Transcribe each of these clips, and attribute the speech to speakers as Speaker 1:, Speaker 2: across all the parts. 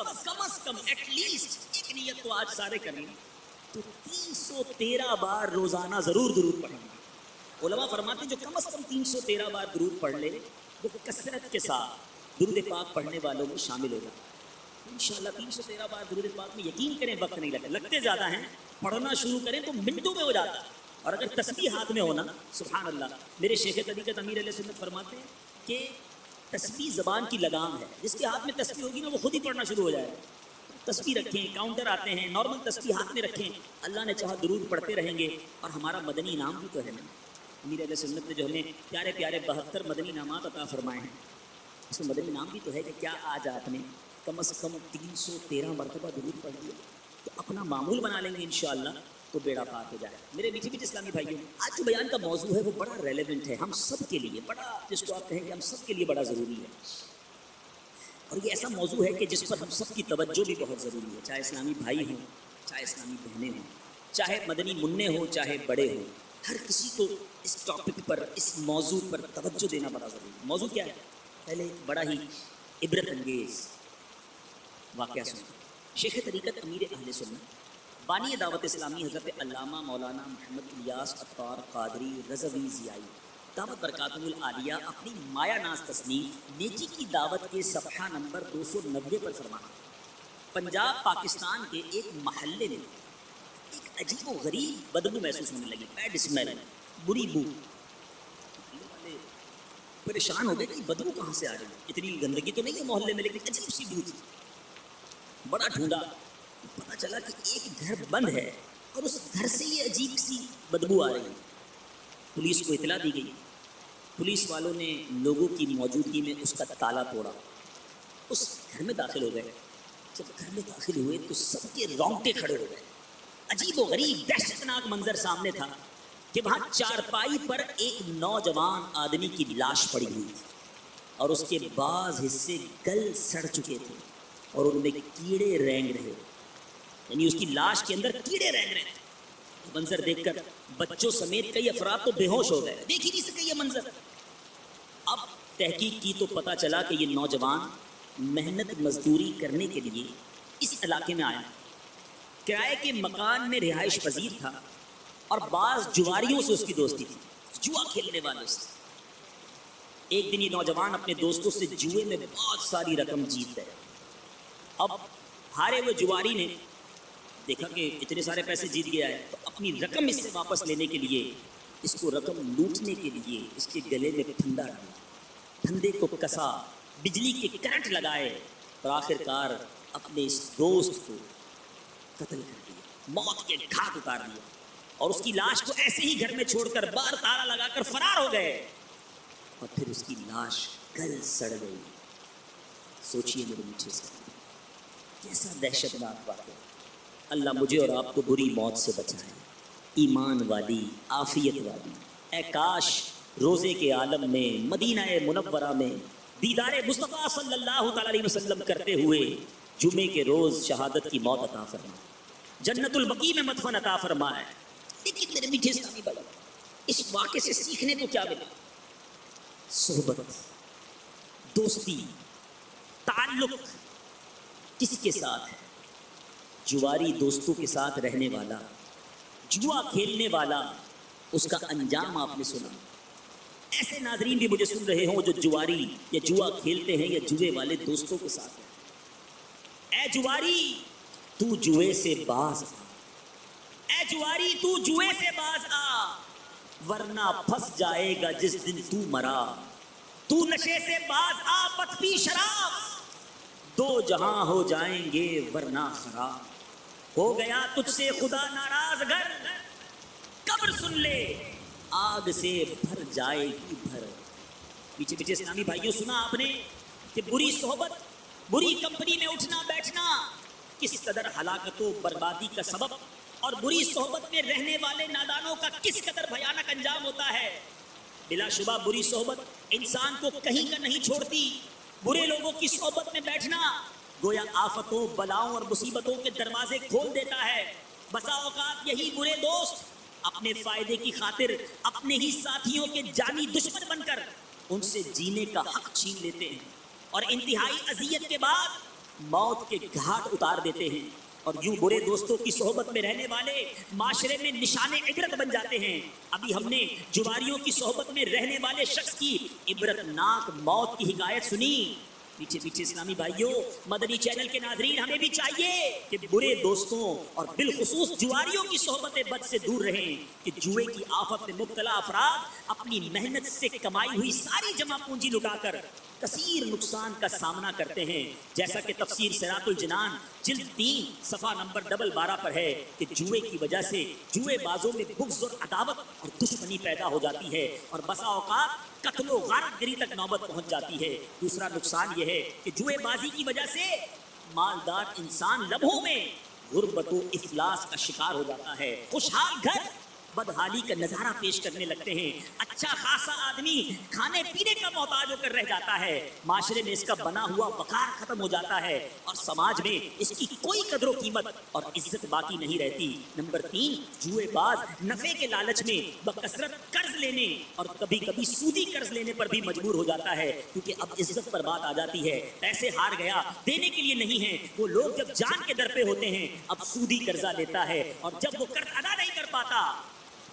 Speaker 1: Come at least ایک نیت تو آج سارے کریں تو 313 بار روزانہ ضرور درود پڑھیں گے۔ علماء فرماتے ہیں جو کم از کم 313 بار درود پڑھ لے وہ کثرت کے ساتھ درود پاک پڑھنے والوں میں شامل ہو جائے۔ انشاءاللہ 313 بار درود پاک میں یقین کریں وقت نہیں لگتا، لگتے زیادہ ہیں، پڑھنا شروع کریں تو منٹوں میں ہو جاتا ہے۔ اور اگر تسبیح ہاتھ میں ہونا، سبحان اللہ، میرے شیخ طریقت امیر علیہ سنت فرماتے ہیں کہ تسبیح زبان کی لگام ہے، جس کے ہاتھ میں تسبیح ہوگی نا وہ خود ہی پڑھنا شروع ہو جائے گا۔ تسبیح رکھیں، کاؤنٹر آتے ہیں، نارمل تسبیح ہاتھ میں رکھیں، اللہ نے چاہا درود پڑھتے رہیں گے۔ اور ہمارا مدنی انعام بھی تو ہے نا، امیر علیہ سنت نے جو ہمیں پیارے پیارے 72 مدنی انعامات عطا فرمائے ہیں، اس میں مدنی انعام بھی تو ہے کہ کیا آج آپ نے کم از کم 313 مرتبہ درود پڑھ لیا، تو اپنا معمول بنا لیں گے انشاءاللہ تو بیڑا پار ہو جائے۔ میرے میٹھے میٹھے اسلامی بھائیوں، آج جو بیان کا موضوع ہے وہ بڑا ریلیونٹ ہے ہم سب کے لیے، بڑا جس کو آپ کہیں کہ ہم سب کے لیے بڑا ضروری ہے، اور یہ ایسا موضوع ہے کہ جس پر ہم سب کی توجہ بھی بہت ضروری ہے، چاہے اسلامی بھائی ہوں، چاہے اسلامی بہنیں ہوں، چاہے مدنی منع ہوں، چاہے بڑے ہوں، ہر کسی کو اس ٹاپک پر، اس موضوع پر توجہ دینا بڑا ضروری ہے۔ موضوع کیا ہے؟ پہلے ایک بڑا ہی عبرت انگیز واقعہ سنیں۔ شیخ طریقت امیر اہل سنت بانی دعوت اسلامی حضرت علامہ مولانا محمد الیاس عطار قادری رضوی ضیائی دعوت برکاتہ العالیہ اپنی مایا ناز تصنیف نیکی کی دعوت کے صفحہ نمبر 290 پر فرماتے ہیں، پنجاب پاکستان کے ایک محلے میں ایک عجیب و غریب بدبو محسوس ہونے لگی، بیڈ اسمیل، بری بو۔ محلے والے پریشان ہو گئے کہ بدبو کہاں سے آ رہی ہے، اتنی گندگی تو نہیں ہے محلے میں لیکن عجیب سی بو تھی۔ بڑا ڈھونڈا، پتہ چلا کہ ایک گھر بند ہے اور اس گھر سے یہ عجیب سی بدبو آ رہی ہے۔ پولیس کو اطلاع دی گئی، پولیس والوں نے لوگوں کی موجودگی میں اس کا تالا توڑا، اس گھر میں داخل ہو گئے۔ جب گھر میں داخل ہوئے تو سب کے رونگٹے کھڑے ہو گئے۔ عجیب و غریب دہشتناک منظر سامنے تھا کہ وہاں چارپائی پر ایک نوجوان آدمی کی لاش پڑی ہوئی تھی اور اس کے بعض حصے گل سڑ چکے تھے اور ان میں کیڑے رینگ رہے، یعنی اس کی لاش کے اندر کیڑے رینگ رہے۔ منظر دیکھ کر بچوں سمیت کئی افراد تو بے ہوش ہو گئے، دیکھ ہی نہیں سکے یہ منظر۔ اب تحقیق کی تو پتہ چلا کہ یہ نوجوان محنت مزدوری کرنے کے لیے اس علاقے میں آیا، کرائے کے مکان میں رہائش پذیر تھا اور بعض جواریوں سے اس کی دوستی تھی، جوا کھیلنے والوں سے۔ ایک دن یہ نوجوان اپنے دوستوں سے جوئے میں بہت ساری رقم جیت گئے۔ اب ہارے ہوئے جواری نے دیکھا کہ اتنے سارے پیسے جیت گیا ہے تو اپنی رقم اس سے واپس لینے کے لیے، اس کو رقم لوٹنے کے لیے اس کے گلے میں پھندا ڈالا، پھندے کو کسا، بجلی کے کرنٹ لگائے اور آخر کار اپنے اس دوست کو قتل کر دیا، موت کے گھاٹ اتار دیا اور اس کی لاش کو ایسے ہی گھر میں چھوڑ کر باہر تالا لگا کر فرار ہو گئے اور پھر اس کی لاش گل سڑ گئی۔ سوچئے میرے میٹھے سے کیسا دہشتناک واقعہ۔ اللہ مجھے اور آپ کو بری موت سے بچائے، ایمان والی، عافیت والی۔ اے کاش روزے کے عالم میں، مدینہ منورہ میں دیدار مصطفیٰ صلی اللہ تعالی علیہ وسلم کرتے ہوئے جمعے کے روز شہادت کی موت عطا فرمائے، جنت البقیع میں مدفن عطا فرمائے۔ لیکن میرے میٹھے اسلامی بھائی، اس واقعے سے سیکھنے کو کیا ملا؟ صحبت، دوستی، تعلق کس کے ساتھ ہے؟ جواری دوستوں کے ساتھ رہنے والا، جوا کھیلنے والا، اس کا انجام آپ نے سنا۔ ایسے ناظرین بھی مجھے سن رہے ہوں جو جواری یا جوا کھیلتے ہیں یا جوے والے دوستوں کے ساتھ ہیں۔ اے جواری تو جوے سے باز آ، اے جواری تو جوے سے باز آ، ورنہ پھنس جائے گا جس دن تو مرا۔ تو نشے سے باز آ مت پی شراب، دو جہاں ہو جائیں گے ورنہ خراب۔ ہو گیا تجھ سے خدا ناراض گر، قبر سن لے آگ سے بھر جائے گی بھر۔ پیچھے پیچھے اسلامی بھائیوں سنا آپ نے کہ بری صحبت، بری کمپنی میں اٹھنا بیٹھنا کس قدر ہلاکت و بربادی کا سبب، اور بری صحبت میں رہنے والے نادانوں کا کس قدر بھیانک انجام ہوتا ہے۔ بلا شبہ بری صحبت انسان کو کہیں کا نہیں چھوڑتی۔ برے لوگوں کی صحبت میں بیٹھنا گویا آفتوں، بلاؤں اور مصیبتوں کے دروازے کھول دیتا ہے۔ بسا اوقات یہی برے دوست اپنے فائدے کی خاطر اپنے ہی ساتھیوں کے جانی دشمن بن کر ان سے جینے کا حق چھین لیتے ہیں، اور انتہائی اذیت کے بعد موت کے گھاٹ اتار دیتے ہیں، اور یوں برے دوستوں کی صحبت میں رہنے والے معاشرے میں نشان عبرت بن جاتے ہیں۔ ابھی ہم نے جواریوں کی صحبت میں رہنے والے شخص کی عبرتناک موت کی حکایت سنی۔ پیچھے پیچھے اسلامی بھائیوں، مدنی چینل کے ناظرین، ہمیں بھی چاہیے کہ برے دوستوں اور بالخصوص جواریوں کی صحبت بد سے دور رہیں، کہ جوئے کی آفت میں مبتلا افراد اپنی محنت سے کمائی ہوئی ساری جمع پونجی لٹا کر کثیر نقصان کا سامنا کرتے ہیں، جیسا کہ تفسیر صراط الجنان جلد 3 صفحہ نمبر 12 پر ہے کہ جوئے کی وجہ سے جوئے بازوں میں بغض اور عداوت اور دشمنی پیدا ہو جاتی ہے، اور بسا اوقات قتل و غارت گری تک نوبت پہنچ جاتی ہے۔ دوسرا نقصان یہ ہے کہ جوئے بازی کی وجہ سے مالدار انسان لمحوں میں غربت و افلاس کا شکار ہو جاتا ہے۔ خوشحال گھر بدحالی کا نظارہ پیش کرنے لگتے ہیں، اچھا خاصا آدمی کھانے پینے کا محتاج ہو کر رہ جاتا ہے، معاشرے میں اس کا بنا ہوا وقار ختم ہو جاتا ہے، اور سماج میں اس کی کوئی قدر و قیمت اور عزت باقی نہیں رہتی۔ نمبر 3، جوئے باز نفع کے لالچ میں بکثرت قرض لینے اور کبھی کبھی سودی قرض لینے پر بھی مجبور ہو جاتا ہے، کیونکہ اب عزت پر بات آ جاتی ہے، پیسے ہار گیا، دینے کے لیے نہیں ہیں، وہ لوگ جب جان کے در پہ ہوتے ہیں اب سودی قرضہ لیتا ہے، اور جب وہ قرض ادا نہیں کر پاتا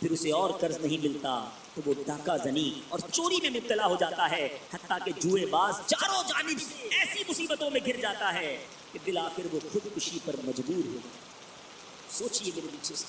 Speaker 1: پھر اسے اور قرض نہیں ملتا تو وہ ڈاکہ زنی اور چوری میں مبتلا ہو جاتا ہے، حتیٰ کہ جوئے باز چاروں جانب سے ایسی مصیبتوں میں گر جاتا ہے کہ بالآخر وہ خودکشی پر مجبور ہو جاتا۔ سوچئے میرے پیچھے سے،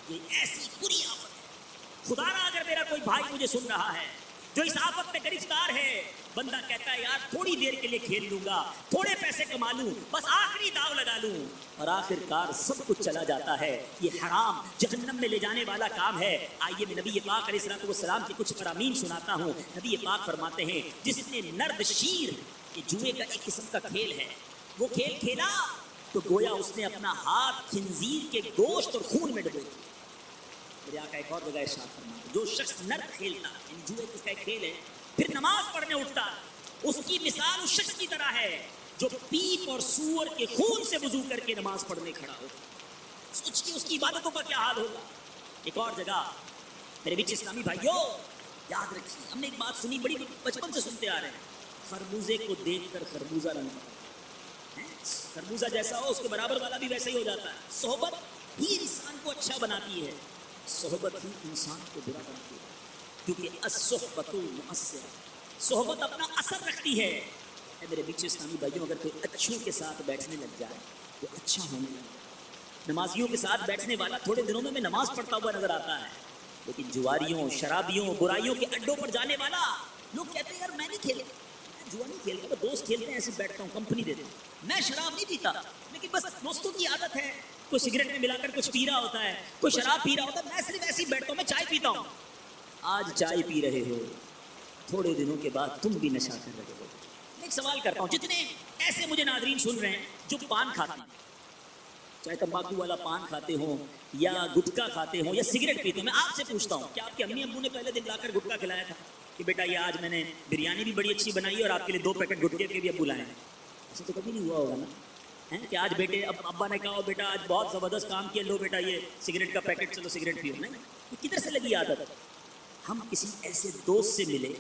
Speaker 1: یہ ایسی بری آفت ہے۔ خدا نہ اگر میرا کوئی بھائی مجھے سن رہا ہے جو اس آفت میں گرفتار ہے، بندہ کہتا ہے یار تھوڑی دیر کے لیے کھیل لوں گا، تھوڑے پیسے کما لوں، بس آخری داؤ لگا لوں، اور آخر کار سب کچھ چلا جاتا ہے۔ یہ حرام جہنم میں لے جانے والا کام ہے۔ آئیے میں نبی پاک علیہ الصلوۃ والسلام کی کچھ فرامین سناتا ہوں۔ نبی پاک فرماتے ہیں جس نے نرد شیر، یہ جوئے کا ایک قسم کا کھیل ہے، وہ کھیل کھیلا تو گویا اس نے اپنا ہاتھ خنزیر کے گوشت اور خون میں ڈبو دیا۔ میرے آقا ایک اور جگہ ارشاد فرماتے ہیں جو شخص نرد کھیلتا، ان جوئے کا ایک کھیل ہے، پھر نماز پڑھنے اٹھتا، اس کی مثال اس شخص کی طرح ہے جو پیپ اور سور کے خون سے وضو کر کے نماز پڑھنے کھڑا ہو۔ سوچئے اس کی عبادتوں کا کیا حال ہوگا۔ ایک اور جگہ میرے بیچ اسلامی بھائیوں یاد رکھیے، ہم نے ایک بات سنی، بڑی بچپن سے سنتے آ رہے ہیں، خربوزے کو دیکھ کر خربوزہ نہ نکالو، خربوزہ جیسا ہو اس کے برابر والا بھی ویسا ہی ہو جاتا ہے۔ صحبت ہی انسان کو اچھا بناتی ہے، صحبت ہی انسان کو برا بناتی ہے، کیونکہ الصحبۃ مؤثرہ، صحبت اپنا اثر رکھتی ہے۔ اے میرے بیچ اسلامی بھائیوں، اگر کوئی اچھوں کے ساتھ بیٹھنے لگ جائے تو اچھا ہونے لگتا ہے۔ نمازیوں کے ساتھ بیٹھنے والا تھوڑے دنوں میں نماز پڑھتا ہوا نظر آتا ہے، لیکن جواریوں، شرابیوں، برائیوں کے اڈوں پر جانے والا، لوگ کہتے ہیں یار میں نہیں کھیلتا، میں جوا نہیں کھیلتا، میں دوست کھیلتے ہیں ایسے بیٹھتا ہوں، کمپنی دیتے ہیں، میں شراب نہیں پیتا، لیکن بس دوستوں کی عادت ہے، کوئی سگریٹ میں ملا کر کچھ پی رہا ہوتا ہے، کوئی شراب پی رہا ہوتا ہے، میں صرف ایسے ہی بیٹھتا ہوں، میں چائے پیتا ہوں۔ آج چائے پی رہے ہو، تھوڑے دنوں کے بعد تم بھی نشہ کر رہے ہو۔ میں ایک سوال کرتا ہوں، جتنے ایسے مجھے ناظرین سن رہے ہیں جو پان کھاتے ہیں، چاہے تمباکو والا پان کھاتے ہوں یا گٹکا کھاتے ہوں یا سگریٹ پیتے ہوں، میں آپ سے پوچھتا ہوں کیا آپ کے امی ابو نے پہلے دن لا کر گٹکا کھلایا تھا کہ بیٹا یہ آج میں نے بریانی بھی بڑی اچھی بنائی ہے اور آپ کے لیے 2 پیکٹ گٹکے کے بھی ابو لائے ہیں؟ ایسا تو کبھی نہیں ہوا ہوگا نا، کہ آج بیٹے ابا نے کہا بیٹا آج بہت زبردست کام کیا، لو بیٹا یہ سگریٹ کا پیکٹ، چلو سگریٹ پیو۔ نہیں، یہ کدھر سے لگی عادت؟ ہم کسی ایسے دوست سے ملے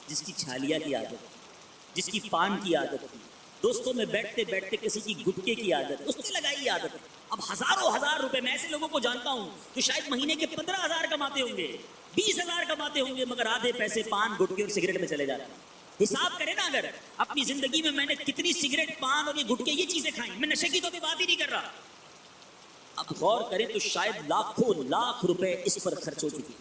Speaker 1: جس کی چھالیا کی عادت، جس کی پان کی عادت تھی، دوستوں میں بیٹھتے بیٹھتے کسی کی گٹکے کی عادت، اس نے لگائی عادت۔ اب ہزاروں ہزار روپے، میں ایسے لوگوں کو جانتا ہوں جو شاید مہینے کے 15,000 کماتے ہوں گے، 20,000 کماتے ہوں گے، مگر آدھے پیسے پان، گٹکے اور سگریٹ میں چلے جاتے ہیں۔ حساب کریں نا، اگر اپنی زندگی میں نے کتنی سگریٹ، پان اور یہ گٹکے یہ چیزیں کھائیں، میں نشے کی تو بات ہی نہیں کر رہا، اب غور کریں تو شاید لاکھوں لاکھ روپے اس پر خرچ ہو چکی،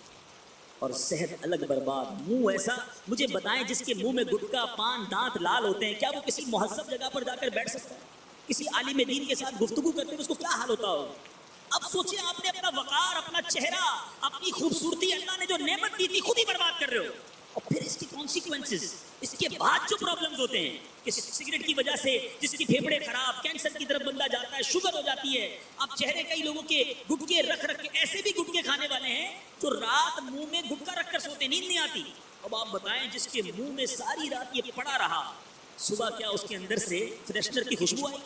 Speaker 1: اور صحت الگ برباد، منہ ایسا، مجھے بتائیں جس کے منہ میں گٹکا، پان، دانت لال ہوتے ہیں، کیا وہ کسی مہذب جگہ پر جا کر بیٹھ سکتا ہے؟ کسی عالم دین کے ساتھ گفتگو کرتے ہوئے اس کو کیا حال ہوتا ہو؟ اب سوچیں، آپ نے اپنا وقار، اپنا چہرہ، اپنی خوبصورتی، اللہ نے جو نعمت دی تھی، خود ہی برباد کر رہے ہو، اور پھر اس کی کانسیکوینسز، اس کے بعد جو پرابلمز ہوتے ہیں کہ سگریٹ کی وجہ سے جس کی پھیپھڑے خراب، کینسر کی طرف بندہ جاتا ہے، شوگر ہو جاتی ہے۔ اب چہرے کئی لوگوں کے گٹکے رکھ رکھ کے، ایسے بھی گٹکے کھانے والے ہیں جو رات منہ میں گٹکا رکھ کر سوتے، نیند نہیں آتی۔ اب آپ بتائیں جس کے منہ میں ساری رات یہ پڑا رہا، صبح کیا اس کے اندر سے فریشنر کی خوشبو آئی؟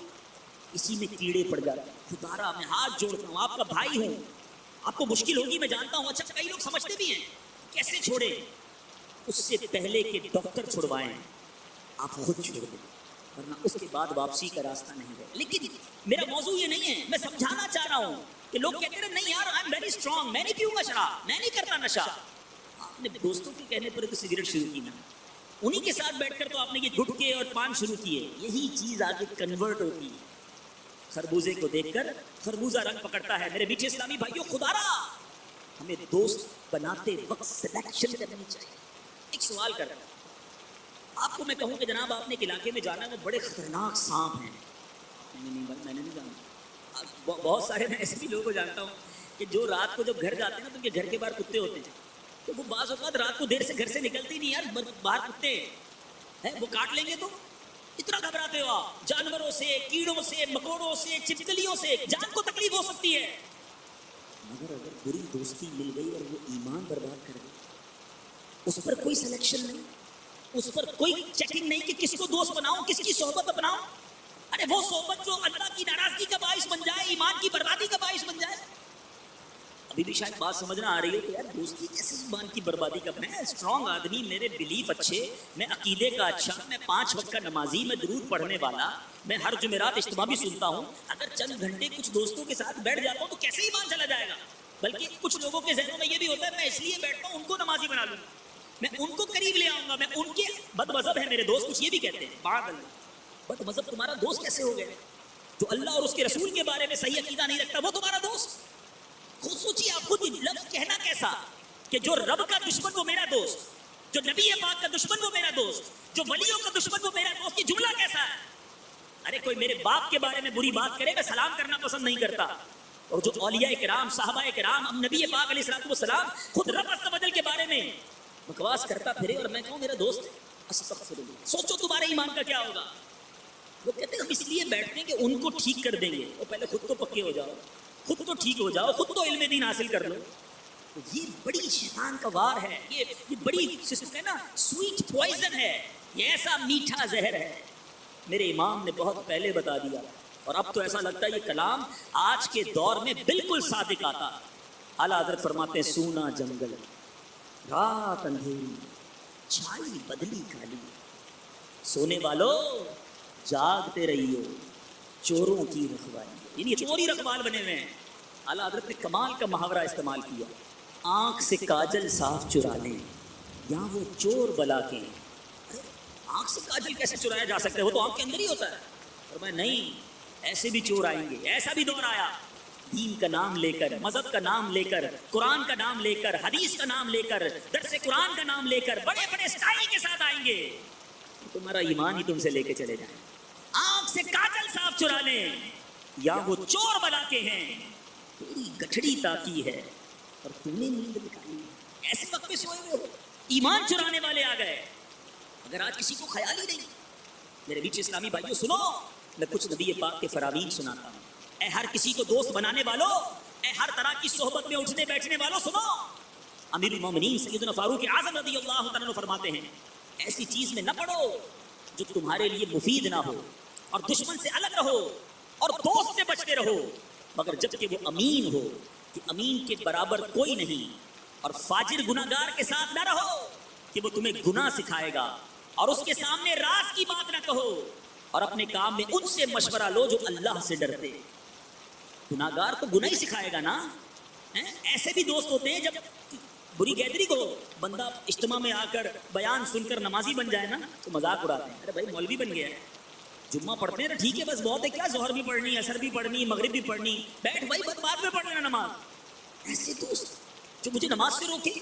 Speaker 1: اسی میں کیڑے پڑ جاتے ہیں۔ خدارا میں ہاتھ جوڑتا ہوں، آپ کا بھائی ہوں، آپ کو مشکل ہوگی میں جانتا ہوں، اچھا کئی لوگ سمجھتے بھی ہیں کیسے چھوڑے، اس سے پہلے کہ ڈاکٹر چھڑوائیں آپ خود چھوڑ دیں۔ ورنہ اس کے بعد واپسی کا راستہ نہیں ہے. لیکن میرا موضوع یہ نہیں ہے. میں سمجھانا چاہ رہا ہوں کہ لوگ کہتے ہیں نہیں یار آئی ایم ویری اسٹرانگ, میں نہیں پیوں گا شراب, میں نہیں کرتا نشہ. آپ نے دوستوں کے کہنے پر تو سگریٹ شروع کی نا, انہی کے ساتھ بیٹھ کر تو آپ نے یہ گٹکے اور پان شروع کیے. یہی چیز آگے کنورٹ ہوتی ہے. خربوزے کو دیکھ کر خربوزہ رنگ پکڑتا ہے. میرے میٹھے اسلامی بھائیوں, خدا را ہمیں دوست بناتے وقت سلیکشن کرنی چاہیے. ایک سوال کر رہا ہوں آپ کو, میں کہوں کہ جناب آپ نے ایک علاقے میں جانا ہے, وہ بڑے خطرناک سانپ ہیں. میں نے نہیں جانا. بہت سارے میں ایسے بھی لوگوں کو جانتا ہوں کہ جو رات کو جب گھر جاتے ہیں نا تو ان کے گھر کے باہر کتے ہوتے ہیں, تو وہ بعض اوقات رات کو دیر سے گھر سے نکلتے ہی نہیں یار, باہر کتے ہیں وہ کاٹ لیں گے تو اتنا گھبراتے ہو آپ. جانوروں سے, کیڑوں سے, مکوڑوں سے, چھپکلیوں سے جان کو تکلیف ہو سکتی ہے. مگر اگر بری دوستی مل گئی اور وہ ایمان برباد کر گئی, اس پر کوئی سلیکشن نہیں, اس پر کوئی چیکنگ نہیں کہ کس کو دوست بناؤں, کس کی صحبت اپناؤں. ارے وہ صحبت جو اللہ کی ناراضگی کا باعث بن جائے, ایمان کی بربادی کا باعث بن جائے. ابھی بھی شاید بات سمجھنا آ رہی ہے کہ یار دوستی کیسے ایمان کی بربادی کا. میں اسٹرانگ آدمی, میرے بلیف اچھے, میں عقیدے کا اچھا, میں 5 وقت کا نمازی, میں درود پڑھنے والا, میں ہر جمعرات اجتماع بھی سنتا ہوں. اگر چند گھنٹے کچھ دوستوں کے ساتھ بیٹھ جاتا ہوں تو کیسے ایمان چلا جائے گا. بلکہ کچھ لوگوں کے ذہنوں میں یہ بھی ہوتا ہے میں اس لیے بیٹھتا ہوں ان کو نمازی بنا لوں, میں ان کو قریب لے آؤں گا, میں ان کے بد مذہب ہیں میرے دوست. کچھ یہ بھی کہتے ہیں بعد اللہ بد مذہب تمہارا دوست کیسے ہو گئے؟ جو اللہ اور اس کے رسول کے بارے میں صحیح عقیدہ نہیں رکھتا وہ تمہارا دوست. خود سوچیے آپ, خود لفظ کہنا کیسا کہ جو رب کا دشمن وہ میرا دوست, جو نبی پاک کا دشمن وہ میرا دوست, جو ولیوں کا دشمن وہ میرا دوست. یہ جملہ کیسا ہے؟ ارے کوئی میرے باپ کے بارے میں بری بات کرے میں سلام کرنا پسند نہیں کرتا, اور جو اولیاء کرام, صحابہ کرام, ہم نبی پاک علیہ الصلوۃ والسلام خود رب عز و جل کے بارے میں بکواس کرتا پھرے اور میں کہوں میرا دوست ہے, استغفر اللہ. سوچو تمہارے ایمان کا کیا ہوگا. وہ کہتے ہیں ہم اس لیے بیٹھتے ہیں کہ ان کو ٹھیک کر دیں گے, اور پہلے خود تو پکے ہو جاؤ, خود تو ٹھیک ہو جاؤ, خود تو علم دین حاصل کر لو. یہ بڑی شیطان کا وار ہے, یہ بڑی سسٹم ہے نا, سویٹ پوائزن ہے, یہ ایسا میٹھا زہر ہے. میرے امام نے بہت پہلے بتا دیا, اور اب تو ایسا لگتا ہے یہ کلام آج کے دور میں بالکل صادق آتا. اعلیٰ حضرت فرماتے ہیں سونا جنگل, رات اندھیری, چھائی بدلی کالی, سونے والوں جاگتے رہیو, چوروں کی رکھوالی. یعنی چوری رکھوال بنے ہوئے ہیں. اعلیٰ حضرت نے کمال کا محاورہ استعمال کیا, آنکھ سے کاجل صاف چرا لیں یا وہ چور بلا کے. آنکھ سے کاجل کیسے چرایا جا سکتا ہے, وہ تو آنکھ کے اندر ہی ہوتا ہے. اور میں نہیں, ایسے بھی چور آئیں گے. ایسا بھی دور آیا, دین کا نام لے کر, مذہب کا نام لے کر, قرآن کا نام لے کر, حدیث کا نام لے کر, درس قرآن کا نام لے کر بڑے بڑے اسٹائل کے ساتھ آئیں گے. تمہارا ایمان ہی تم سے لے کے چلے جائیں. آنکھ سے کاجل صاف چرا لیں یا وہ چور بنا کے ہیں, تیری گٹھڑی تاکی ہے اور تم نے نیند نکالی. ایسے وقت پہ سوئے ہوئے ہو, ایمان چرانے والے آ گئے. اگر آج کسی کو خیال ہی نہیں, میرے بیچ اسلامی بھائیوں سنو, میں کچھ نبی پاک کے فرامین سناتا ہوں. اے ہر کسی کو دوست بنانے والوں, اے ہر طرح کی صحبت میں اٹھنے بیٹھنے والوں سنو. امیر المومنین سیدنا فاروق اعظم رضی اللہ تعالیٰ عنہ فرماتے ہیں ایسی چیز میں نہ پڑو جو تمہارے لیے مفید نہ ہو, اور دشمن سے الگ رہو اور دوست سے بچتے رہو, مگر جب کہ وہ امین ہو کہ امین کے برابر کوئی نہیں, اور فاجر گناہگار کے ساتھ نہ رہو کہ وہ تمہیں گناہ سکھائے گا, اور اس کے سامنے راز کی بات نہ کہو, اور اپنے کام میں ان سے مشورہ لو جو اللہ سے ڈرتے. گناہگار تو گناہ ہی سکھائے گا نا. ایسے بھی دوست ہوتے ہیں جب بری گیدرنگ ہو, بندہ اجتماع میں آ کر بیان سن کر نمازی بن جائے نا تو مذاق اڑاتے ہیں, ارے بھائی مولوی بن گیا ہے, جمعہ پڑھتے ہیں نا ٹھیک ہے بس بہت ہے, کیا ظہر بھی پڑھنی, عصر بھی پڑھنی, مغرب بھی پڑھنی, بیٹھ بھائی بعد میں پڑھ لینا نماز. ایسے دوست جو مجھے نماز سے روکے,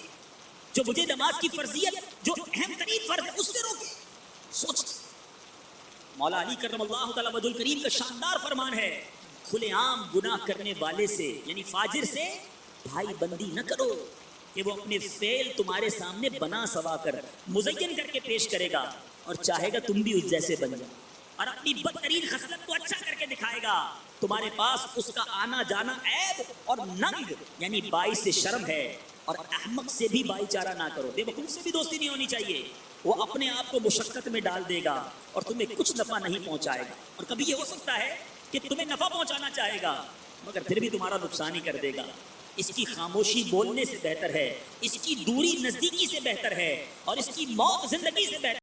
Speaker 1: جو مجھے نماز کی فرضیت جو اہم ترین فرض ہے اس سے روکے. سوچ, مولا علی کرم اللہ تعالی وجہ الکریم کا شاندار فرمان ہے, کھلے عام گناہ کرنے والے سے یعنی فاجر سے بھائی بندی نہ کرو کہ وہ اپنے فعل تمہارے سامنے بنا سوا کر مزین کر کے پیش کرے گا, اور چاہے گا تم بھی اس جیسے بن جاؤ, اور اپنی بدترین خصلت کو اچھا کر کے دکھائے گا. تمہارے پاس اس کا آنا جانا عیب اور ننگ یعنی باعث شرم ہے, اور احمق سے بھی بھائی چارہ نہ کرو. بے وقوف سے بھی دوستی نہیں ہونی چاہیے, وہ اپنے آپ کو مشقت میں ڈال دے گا اور تمہیں کچھ نفع نہیں پہنچائے گا. اور کبھی یہ ہو سکتا ہے کہ تمہیں نفع پہنچانا چاہے گا مگر پھر بھی تمہارا نقصان ہی کر دے گا. اس کی خاموشی بولنے سے بہتر ہے, اس کی دوری نزدیکی سے بہتر ہے, اور اس کی موت زندگی سے بہتر